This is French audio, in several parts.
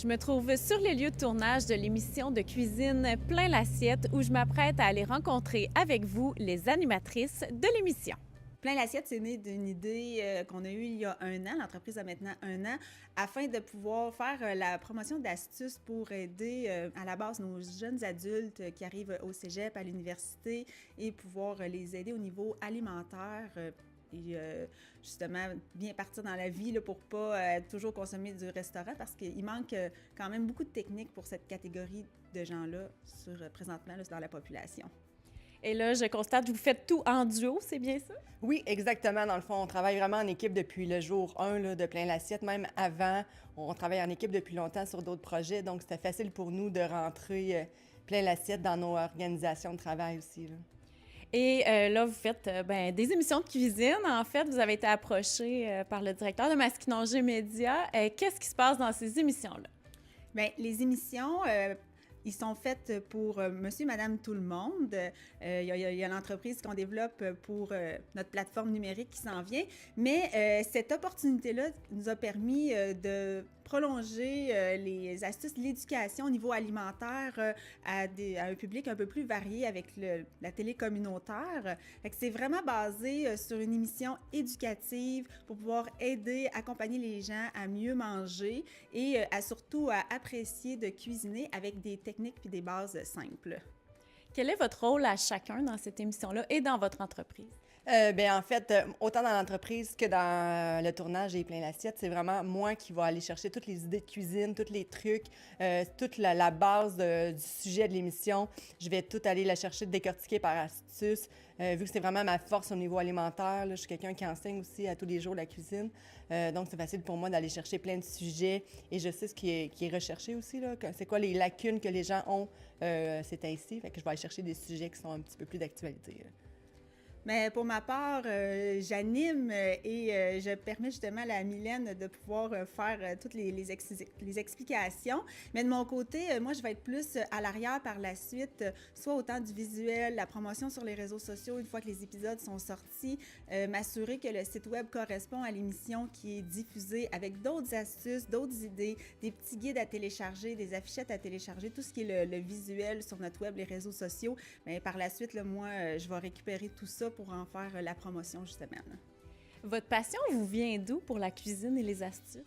Je me trouve sur les lieux de tournage de l'émission de cuisine Plein l'assiette où je m'apprête à aller rencontrer avec vous les animatrices de l'émission. Plein l'assiette, c'est né d'une idée qu'on a eue il y a un an, l'entreprise a maintenant un an, afin de pouvoir faire la promotion d'astuces pour aider à la base nos jeunes adultes qui arrivent au cégep, à l'université et pouvoir les aider au niveau alimentaire. Et justement, bien partir dans la vie là, pour pas toujours consommer du restaurant parce qu'il manque quand même beaucoup de techniques pour cette catégorie de gens-là présentement là, dans la population. Et là, je constate que vous faites tout en duo, c'est bien ça? Oui, exactement. Dans le fond, on travaille vraiment en équipe depuis le jour 1 là, de Plein l'assiette. Même avant, on travaille en équipe depuis longtemps sur d'autres projets. Donc, c'était facile pour nous de rentrer Plein l'assiette dans nos organisations de travail aussi. Là. Et là, vous faites des émissions de cuisine. En fait, vous avez été approché par le directeur de Masquinongé Média. Qu'est-ce qui se passe dans ces émissions-là? Bien, les émissions, ils sont faites pour monsieur, madame, tout le monde. Il y a l'entreprise qu'on développe pour notre plateforme numérique qui s'en vient. Mais cette opportunité-là nous a permis de prolonger les astuces de l'éducation au niveau alimentaire à un public un peu plus varié avec la télé communautaire. Fait que c'est vraiment basé sur une émission éducative pour pouvoir aider, accompagner les gens à mieux manger et surtout à apprécier de cuisiner avec des techniques puis des bases simples. Quel est votre rôle à chacun dans cette émission-là et dans votre entreprise? En fait, autant dans l'entreprise que dans le tournage et Plein l'assiette, c'est vraiment moi qui vais aller chercher toutes les idées de cuisine, tous les trucs, toute la base du sujet de l'émission. Je vais tout aller la chercher, décortiquer par astuce. Vu que c'est vraiment ma force au niveau alimentaire, là, je suis quelqu'un qui enseigne aussi à tous les jours la cuisine. Donc, c'est facile pour moi d'aller chercher plein de sujets et je sais ce qui est recherché aussi. Là, c'est quoi les lacunes que les gens ont, c'est ainsi. Fait que je vais aller chercher des sujets qui sont un petit peu plus d'actualité. Mais pour ma part, j'anime et je permets justement à la Mylène de pouvoir faire toutes les explications. Mais de mon côté, moi, je vais être plus à l'arrière par la suite, soit autant du visuel, la promotion sur les réseaux sociaux une fois que les épisodes sont sortis, m'assurer que le site web correspond à l'émission qui est diffusée avec d'autres astuces, d'autres idées, des petits guides à télécharger, des affichettes à télécharger, tout ce qui est le visuel sur notre web, les réseaux sociaux. Mais par la suite, là, moi, je vais récupérer tout ça pour en faire la promotion, justement. Votre passion vous vient d'où pour la cuisine et les astuces?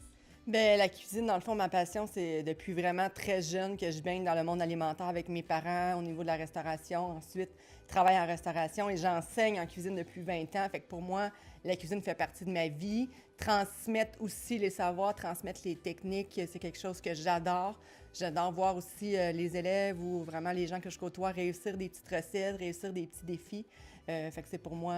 Bien, la cuisine, dans le fond, ma passion, c'est depuis vraiment très jeune que je baigne dans le monde alimentaire avec mes parents au niveau de la restauration. Ensuite, je travaille en restauration et j'enseigne en cuisine depuis 20 ans. Fait que pour moi, la cuisine fait partie de ma vie. Transmettre aussi les savoirs, transmettre les techniques, c'est quelque chose que j'adore. J'adore voir aussi les élèves ou vraiment les gens que je côtoie réussir des petites recettes, réussir des petits défis. Fait que c'est pour moi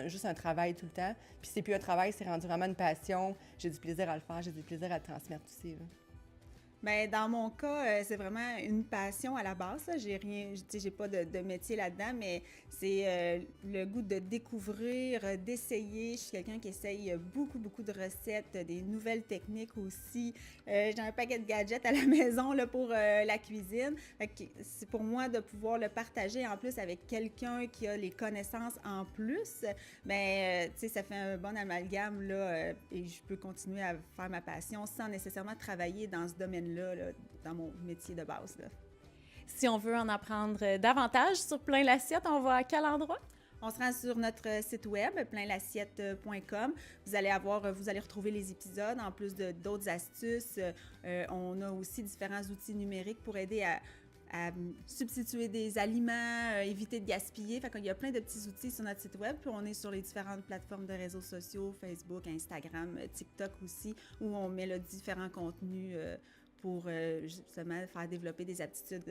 juste un travail tout le temps. Puis c'est plus un travail, c'est rendu vraiment une passion. J'ai du plaisir à le faire, j'ai du plaisir à le transmettre aussi. Là. Bien, dans mon cas, c'est vraiment une passion à la base. Là. J'ai pas de métier là-dedans, mais c'est le goût de découvrir, d'essayer. Je suis quelqu'un qui essaye beaucoup de recettes, des nouvelles techniques aussi. J'ai un paquet de gadgets à la maison là, pour la cuisine. Fait que c'est pour moi de pouvoir le partager en plus avec quelqu'un qui a les connaissances en plus. Bien, tu sais, ça fait un bon amalgame là, et je peux continuer à faire ma passion sans nécessairement travailler dans ce domaine-là. Là, dans mon métier de base. Là. Si on veut en apprendre davantage sur Plein l'assiette, on va à quel endroit? On se rend sur notre site web, pleinlassiette.com. Vous allez retrouver les épisodes, en plus d'autres astuces. On a aussi différents outils numériques pour aider à substituer des aliments, éviter de gaspiller. Fait qu'il y a plein de petits outils sur notre site web. Puis on est sur les différentes plateformes de réseaux sociaux, Facebook, Instagram, TikTok aussi, où on met là, différents contenus pour justement faire développer des aptitudes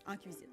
en cuisine.